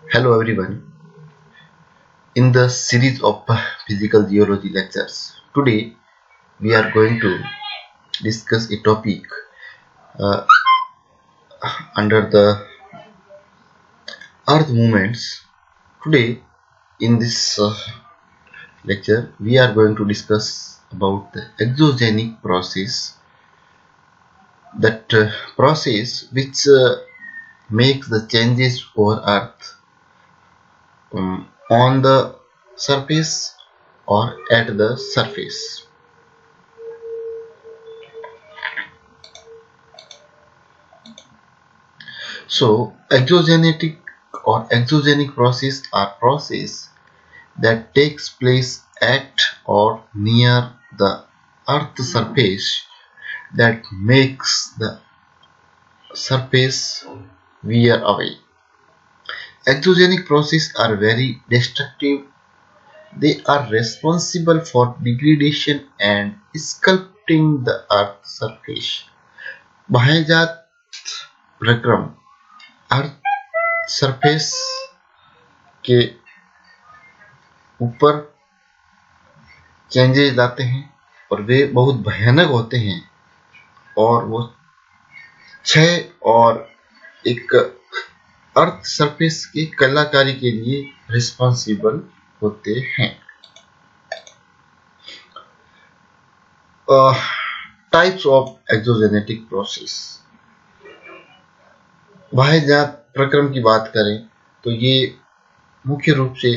Hello everyone. In the series of physical geology lectures, today we are going to discuss a topic uh, under the earth movements. Today in this lecture we are going to discuss about the exogenic process, that process which makes the changes over earth on the surface or at the surface. So exogenic process are process that takes place at or near the earth surface that makes the surface wear away. Exogenic processes are very destructive. They are responsible for degradation and sculpting the earth surface. बाह्यजात प्रक्रम earth surface के ऊपर changes लाते हैं और वे बहुत भयानक होते हैं और वो क्षय और एक अर्थ सरफेस की कलाकारी के लिए रिस्पॉन्सिबल होते हैं। Types of exogenetic process. बाह्यजात प्रक्रम की बात करें तो ये मुख्य रूप से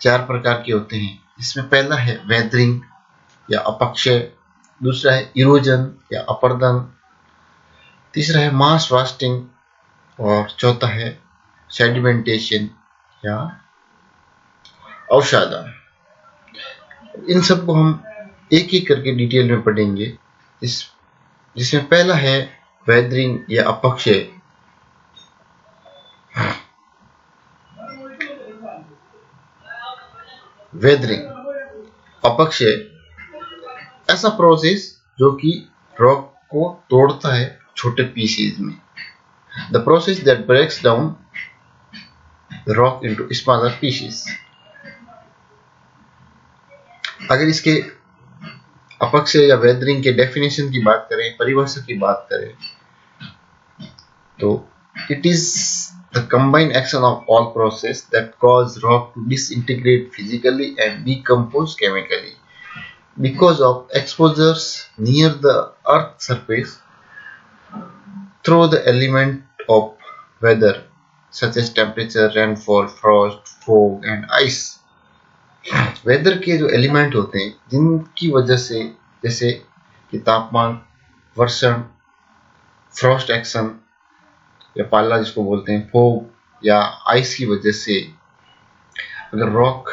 4 प्रकार के होते हैं। इसमें पहला है वेदरिंग या अपक्षय, दूसरा है इरोजन या अपर्दन, तीसरा है मास वास्टिंग और चौथा है सेडिमेंटेशन या अवसादन। इन सब को हम एक एक करके डिटेल में पढ़ेंगे। जिसमें पहला है वेदरिंग या अपक्षय। वेदरिंग अपक्षय ऐसा प्रोसेस जो कि रॉक को तोड़ता है छोटे पीसेज में। The process that breaks down the rock into smaller pieces. अगर इसके अपक्षय या वेदरिंग के डेफिनेशन की बात करें, परिभाषा की बात करें, तो it is the combined action of all processes that cause rock to disintegrate physically and decompose chemically because of exposures near the earth surface through the element of weather such as temperature, rainfall, frost, fog and ice. Weather के जो element होते हैं जिनकी वजह से, जैसे कि तापमान, वर्षण, फ्रॉस्ट एक्शन या पाला जिसको बोलते हैं, फोग या आइस की वजह से अगर रॉक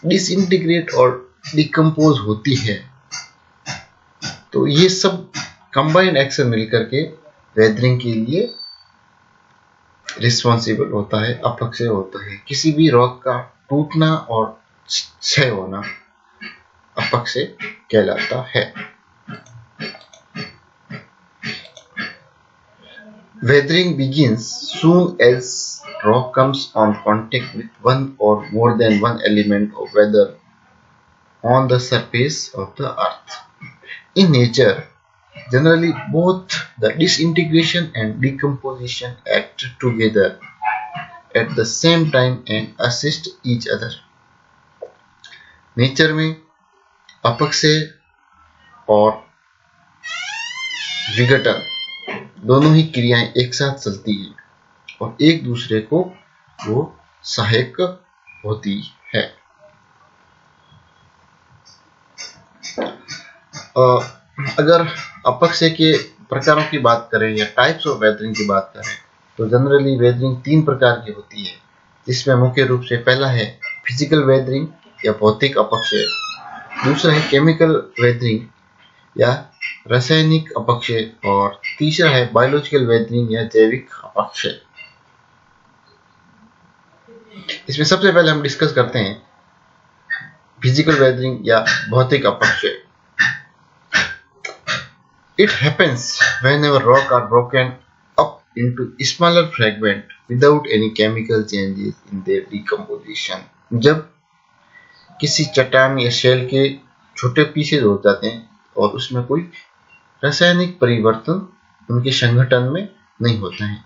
डिसइंटीग्रेट और डिकम्पोज होती है तो ये सब कंबाइंड एक्शन मिलकर के वेदरिंग के लिए रिस्पॉन्सिबल होता है, अपक्षय होता है। किसी भी रॉक का टूटना और क्षय होना अपक्षय कहलाता है। Weathering begins soon as rock comes on contact with one or more than one element of weather on the surface of the earth. In nature, generally both the disintegration and decomposition act together at the same time and assist each other. Nature में अपक्षय और विघटन दोनों ही क्रियाएं एक साथ चलती हैं और एक दूसरे को वो सहायक होती है। अगर अपक्षय के प्रकारों की बात करें या टाइप्स ऑफ वेदरिंग की बात करें तो जनरली वेदरिंग 3 प्रकार की होती है, जिसमें मुख्य रूप से पहला है फिजिकल वेदरिंग या भौतिक अपक्षय, दूसरा है केमिकल वेदरिंग या रासायनिक अपक्षय और तीसरा है बायोलॉजिकल वेदरिंग या जैविक अपक्षय। इसमें सबसे पहले हम डिस्कस करते हैं फिजिकल वेदरिंग या भौतिक अपक्षय। It happens whenever rock are broken up into smaller fragments without any chemical changes in their decomposition. जब किसी चट्टान या शेल के छोटे पीसेज हो जाते हैं और उसमें कोई रासायनिक परिवर्तन उनके संगठन में नहीं होता है.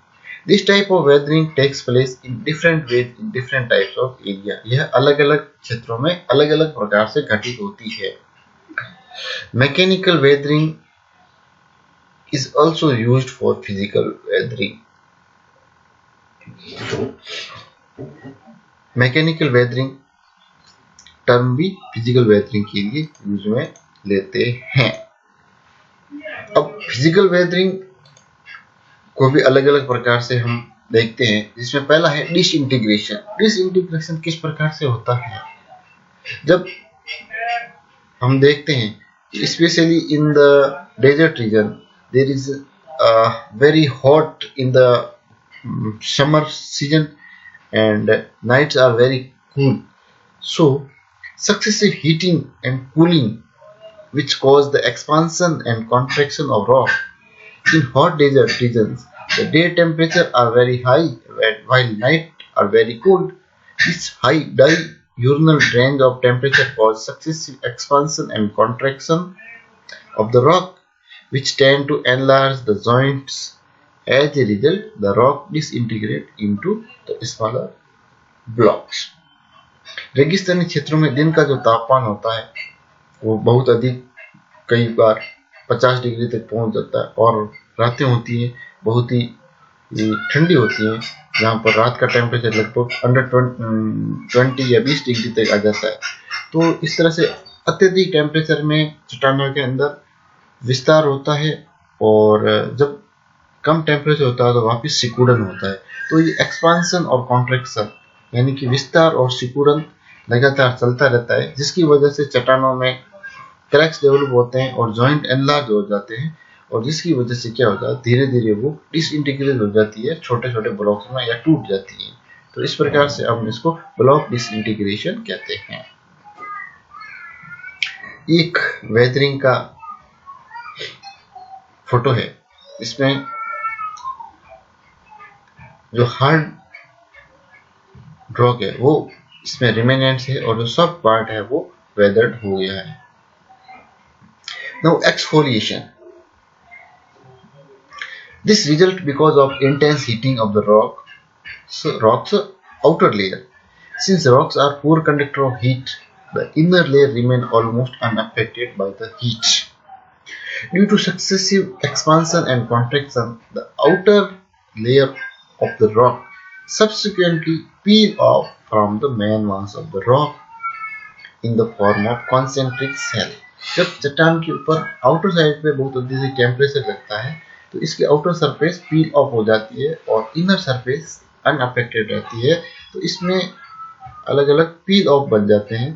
This type of weathering takes place in different ways in different types of area. यह अलग-अलग क्षेत्रों में अलग-अलग प्रकार से घटित होती है. Mechanical weathering is also used for physical weathering. Mechanical weathering term भी फिजिकल वेदरिंग के लिए यूज में लेते हैं. अब फिजिकल वेदरिंग को भी अलग अलग प्रकार से हम देखते हैं, जिसमें पहला है डिसइंटीग्रेशन. डिसइंटीग्रेशन किस प्रकार से होता है? जब हम देखते हैं specially in the desert region there is very hot in the summer season and nights are very cool, so successive heating and cooling which cause the expansion and contraction of rock in hot desert regions. The day temperature are very high while night are very cool. This high diurnal range of temperature cause successive expansion and contraction of the rock which tend to enlarge the joints. As a result, the rock disintegrate into the smaller blocks. रेगिस्तानी क्षेत्रों में दिन का जो तापमान होता है वो बहुत अधिक, कई बार 50 डिग्री तक पहुंच जाता है, और रातें होती हैं बहुत ही ठंडी होती हैं, जहाँ पर रात का टेम्परेचर लगभग अंडर 20 या 20 डिग्री तक आ जाता है. तो इस तरह से अत्यधिक टेम्परेचर में चट्टानों के अंदर विस्तार होता है, और जब कम टेम्परेचर होता है तो वापस सिकुड़न होता है. तो ये एक्सपांशन और कॉन्ट्रैक्शन यानी कि विस्तार और सिकुड़न लगातार चलता रहता है, जिसकी वजह से चट्टानों में क्रैक्स डेवलप होते हैं और जॉइंट एनलार्ज हो जाते हैं, और जिसकी वजह से क्या होता है, धीरे धीरे वो डिसइंटीग्रेट हो जाती है छोटे छोटे ब्लॉक्स में या टूट जाती है. तो इस प्रकार से हम इसको ब्लॉक डिसइंटीग्रेशन कहते हैं. एक वेदरिंग का फोटो है, इसमें जो हार्ड रॉक है वो इसमें रिमेनेंट्स है, और जो सॉफ्ट पार्ट है वो वेदर्ड हो गया है. Now exfoliation. This result because of intense heating of the rocks outer layer. Since rocks are poor conductor of heat, the inner layer remain almost unaffected by the heat. Due to successive expansion and contraction, the outer layer of the rock subsequently peel off from the main mass of the rock in the form of concentric shell. जब चट्टान के ऊपर outer side पे बहुत अधिक temperature लगता है तो इसकी आउटर सरफेस पील ऑफ हो जाती है और इनर सरफेस अनअफेक्टेड रहती है. तो इसमें अलग अलग पील ऑफ बन जाते हैं,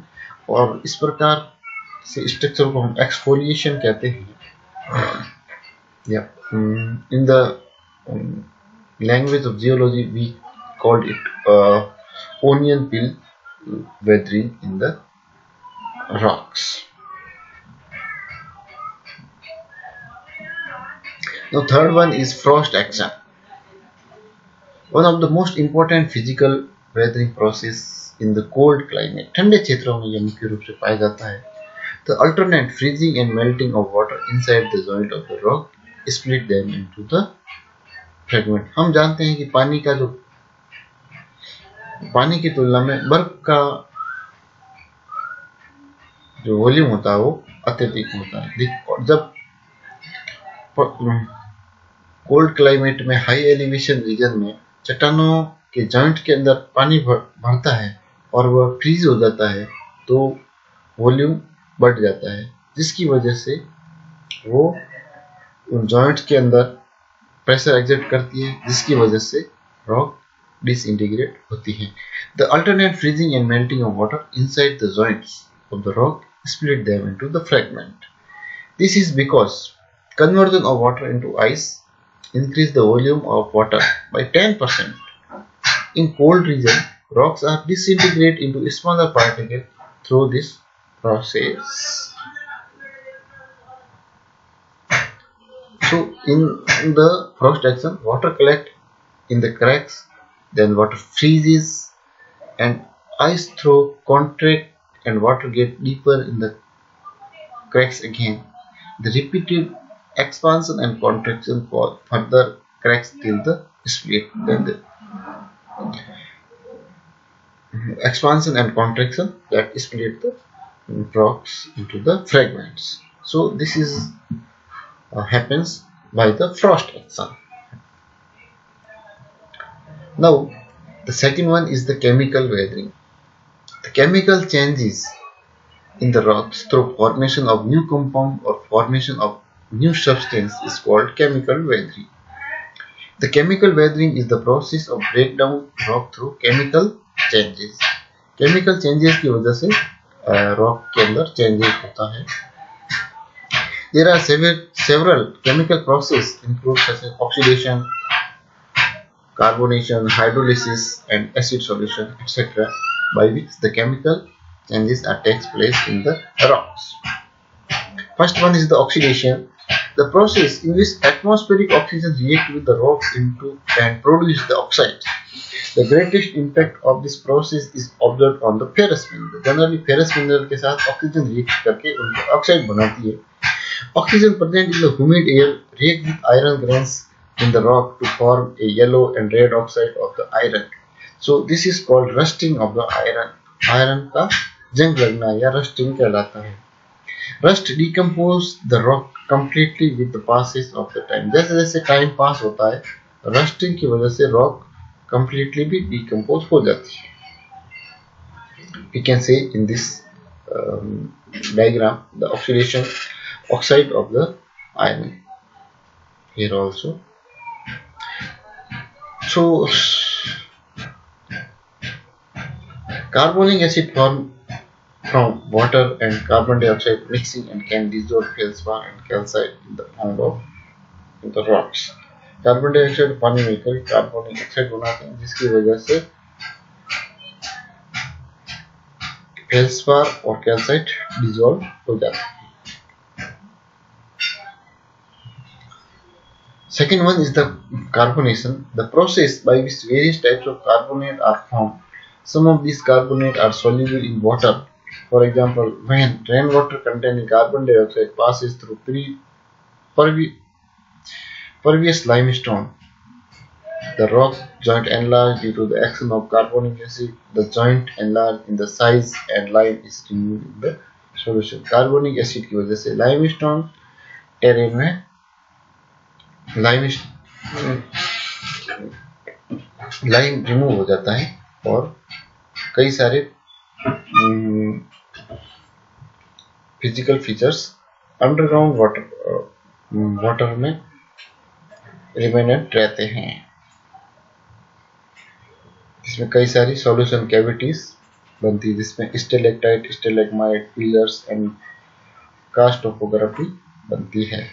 और इस प्रकार से स्ट्रक्चर को हम एक्सफोलिएशन कहते हैं. In the language of geology we called it onion peel weathering in the rocks. Now third one is frost action. One of the most important physical weathering process in the cold climate. ठंडे क्षेत्रों में यह मुख्य रूप से पाया जाता है. The alternate freezing and melting of water inside the joint of the rock split them into the fragment. हम जानते हैं कि पानी की तुलना में बर्फ का जो वॉल्यूम होता है वो अत्यधिक होता है. और जब कोल्ड क्लाइमेट में हाई एलिवेशन रीजन में चट्टानों के जॉइंट के अंदर पानी भरता है और वह फ्रीज हो जाता है, तो वॉल्यूम बढ़ जाता है, जिसकी वजह से वो उन जॉइंट्स के अंदर प्रेशर एक्सर्ट करती है, जिसकी वजह से रॉक डिसइंटीग्रेट होती है. The alternate freezing and melting of water inside the joints of the rock split them into the fragment. This is because conversion of water into ice increase the volume of water by 10%. In cold region, rocks are disintegrate into smaller particles through this process. So in the frost action, water collect in the cracks then water freezes and ice throw contract and water get deeper in the cracks again. The repeated expansion and contraction for further cracks till the split. Then the expansion and contraction that split the rocks into the fragments. So this is happens by the frost action. Now the second one is the chemical weathering. The chemical changes in the rocks through formation of new compound or formation of new substance is called chemical weathering. The chemical weathering is the process of breakdown rock through chemical changes. Chemical changes की वजह से rock के अंदर changes होता है. There are several chemical processes include such as oxidation, carbonation, hydrolysis and acid solution etc. by which the chemical changes takes place in the rocks. First one is the oxidation, the process in which atmospheric oxygen reacts with the rocks into and produce the oxide. The greatest impact of this process is observed on the ferrous mineral. Generally ferrous mineral के साथ oxygen react करके उनको oxide बनाती है. Oxygen present in the humid air reacts with iron grains in the rock to form a yellow and red oxide of the iron. So this is called rusting of the iron. Iron का जंग लगना या rusting कहलाता है. Rust decompose the rock completely with the passage of the time. जैसे जैसे time pass होता है, rusting की वजह से rock completely भी decompose हो जाती है. We can say in this diagram the oxide of the iron here also. So carbonic acid form from water and carbon dioxide mixing and can dissolve feldspar and calcite in the form of the rocks. Carbon dioxide पानी मिलकर कार्बनिक oxide बनाते हैं जिसकी वजह से feldspar और calcite dissolve हो जाते हैं. Second one is the carbonation, the process by which various types of carbonate are formed. Some of these carbonate are soluble in water. For example, when rainwater containing carbon dioxide passes through pervious limestone, the rock joint enlarges due to the action of carbonic acid. The joint enlarges in the size and lime is removed in the solution. Carbonic acid की वजह से limestone terrain में lime remove हो जाता है और कई सारे फिजिकल फीचर्स अंडरग्राउंड वाटर में रिमेनेंट रहते हैं. इसमें कई सारी सॉल्यूशन कैविटीज बनती है जिसमें stalactite, stalagmite, pillars and karst topography बनती है.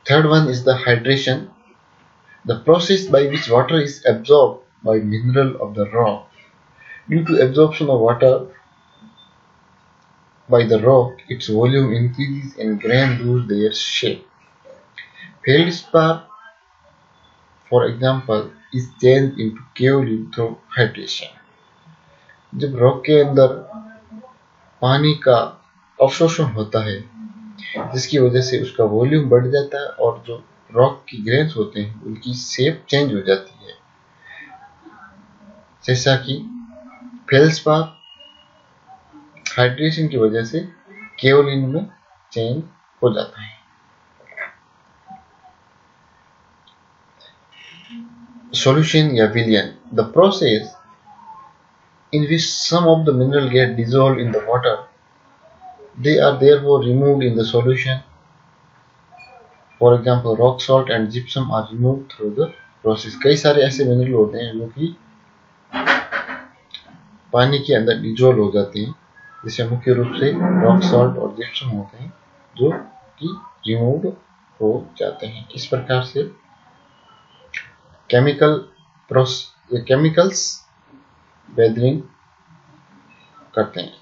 Third one is the hydration, the process by which water is absorbed by mineral of the rock. Due to absorption of water by the rock, its volume increases and grains lose their shape. Feldspar, for example, is changed into kaolin through hydration. जब rock के अंदर पानी का अवशोषण होता है जिसकी वजह से उसका वॉल्यूम बढ़ जाता है और जो रॉक की ग्रेन्स होते हैं उनकी शेप चेंज हो जाती है, जैसा कि फेल्सपार हाइड्रेशन की वजह से केओलिन में चेंज हो जाता है. Solution या विलयन, the process in which some of the mineral get dissolved in the water. They are therefore removed in the solution. For example, rock salt and gypsum are removed through the process. कई सारे ऐसे mineral होते हैं जो कि पानी के अंदर डिजोल्व हो जाते हैं, जिसमें मुख्य रूप से रॉक सॉल्ट और जिप्सम होते हैं जो कि रिमूव हो जाते हैं. इस प्रकार से केमिकल्स वेदरिंग करते हैं.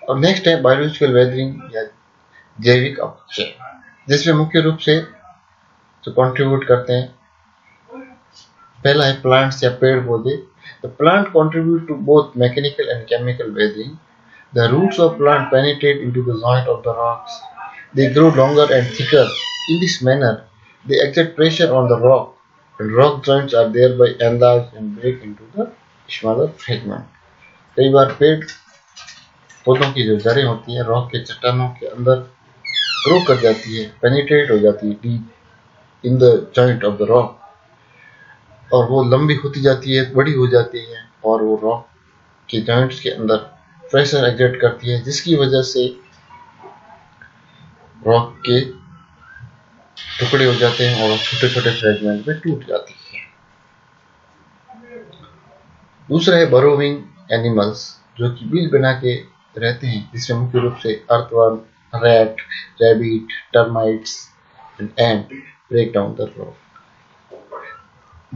और नेक्स्ट है बायोलॉजिकल वेदरिंग या जैविक अपक्षय, जिसमें मुख्य रूप से जो कंट्रीब्यूट करते हैं पहला है प्लांट्स या पेड़ पौधे. The plant contribute to both mechanical and chemical weathering. The roots of plant penetrate into the joint of the rocks. They grow longer and thicker. In this manner, they exert pressure on the rock, and rock joints are thereby enlarged and break into the smaller fragment. कई बार पेड़ पौधों की जो जड़ें होती हैं rock के चट्टानों के अंदर ग्रो कर जाती है, पेनिट्रेट हो जाती है deep in the joint of the rock, और वो लंबी होती जाती है, बड़ी हो जाती है, और वो रॉक के जॉइंट्स के अंदर प्रेशर एक्सर्ट करती है, जिसकी वजह से रॉक के टुकड़े हो जाते हैं और छोटे छोटे फ्रेगमेंट में टूट जाती है. दूसरा है बरोविंग एनिमल्स, जो कि बिल बना के रहते हैं, जिसमें मुख्य रूप से earthworm, rat, rabbit, termites and ant break down the rock.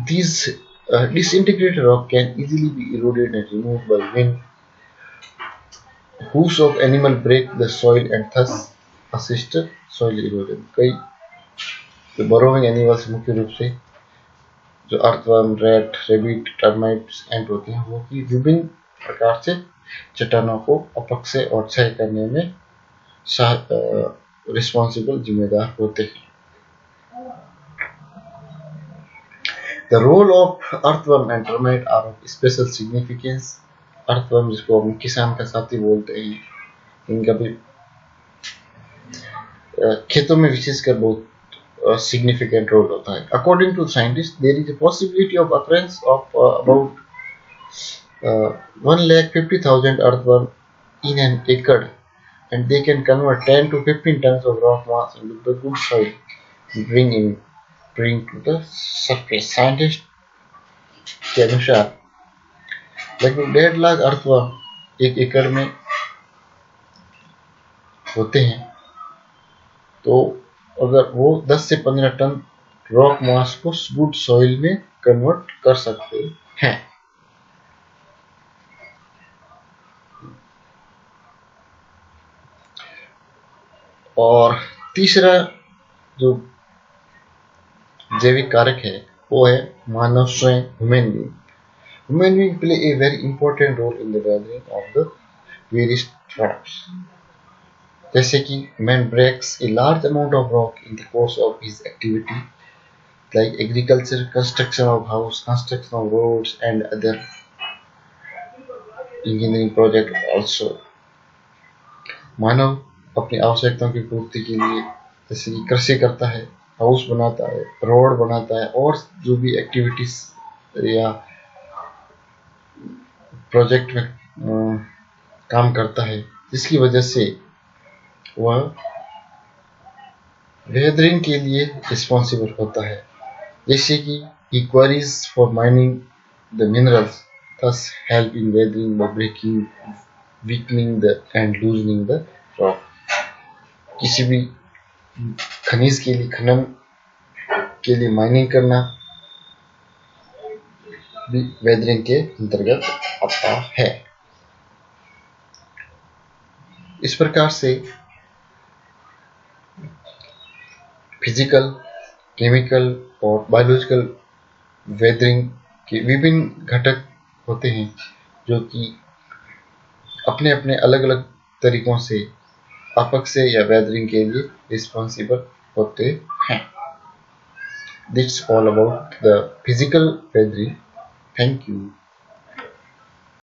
These disintegrated rock can easily be eroded and removed by wind. Hooves of animal break the soil and thus assist soil erosion. कई जो burrowing animals मुख्य रूप से जो earthworm, rat, rebate, termites, एंट होते हैं, वो कि विभिन्न प्रकार से चट्टानों को अपक्षय और क्षय करने में रिस्पॉन्सिबल जिम्मेदार होते हैं. The role of earthworm and termite are of special significance. Earthworm, जिसको हम किसान का साथी बोलते हैं, इनका भी खेतों में विशेषकर बहुत significant रोल होता है. According to scientists, there is a possibility of occurrence of about 1,50,000 earthworm in an acre, and they can convert 10 to 15 tons of rock mass into the good soil and bring to the surface. Scientists के अनुसार लगभग 1.5 lakh earthworm 1 एकड़ में होते हैं, तो अगर वो 10 से 15 टन रॉक मास को गुड सॉइल में कन्वर्ट कर सकते हैं. और तीसरा जो जैविक कारक है वो है मानव स्वयं, human being. Human beings play a very important role in the weathering of the various rocks. जैसे कि man breaks a large amount of rock in the course of his activity, like agriculture, construction of house, construction of roads, and other engineering project also. मानव अपनी आवश्यकताओं की पूर्ति के लिए जैसे कि कृषि करता है, हाउस बनाता है, रोड बनाता है, और जो भी एक्टिविटीज या प्रोजेक्ट में काम करता है, जिसकी वजह से वह वेदरिंग के लिए रिस्पॉन्सिबल होता है. जैसे कि he quarries for mining the minerals, thus help in weathering by breaking, weakening the and loosening the rock. किसी भी खनिज के लिए, खनन के लिए माइनिंग करना भी वेदरिंग के अंतर्गत आता है. इस प्रकार से फिजिकल, केमिकल और बायोलॉजिकल वेदरिंग के विभिन्न घटक होते हैं, जो कि अपने अपने अलग अलग तरीकों से अपक्षय या वेदरिंग के लिए रिस्पॉन्सिबल होते हैं. That's all about the physical weathering. Thank you.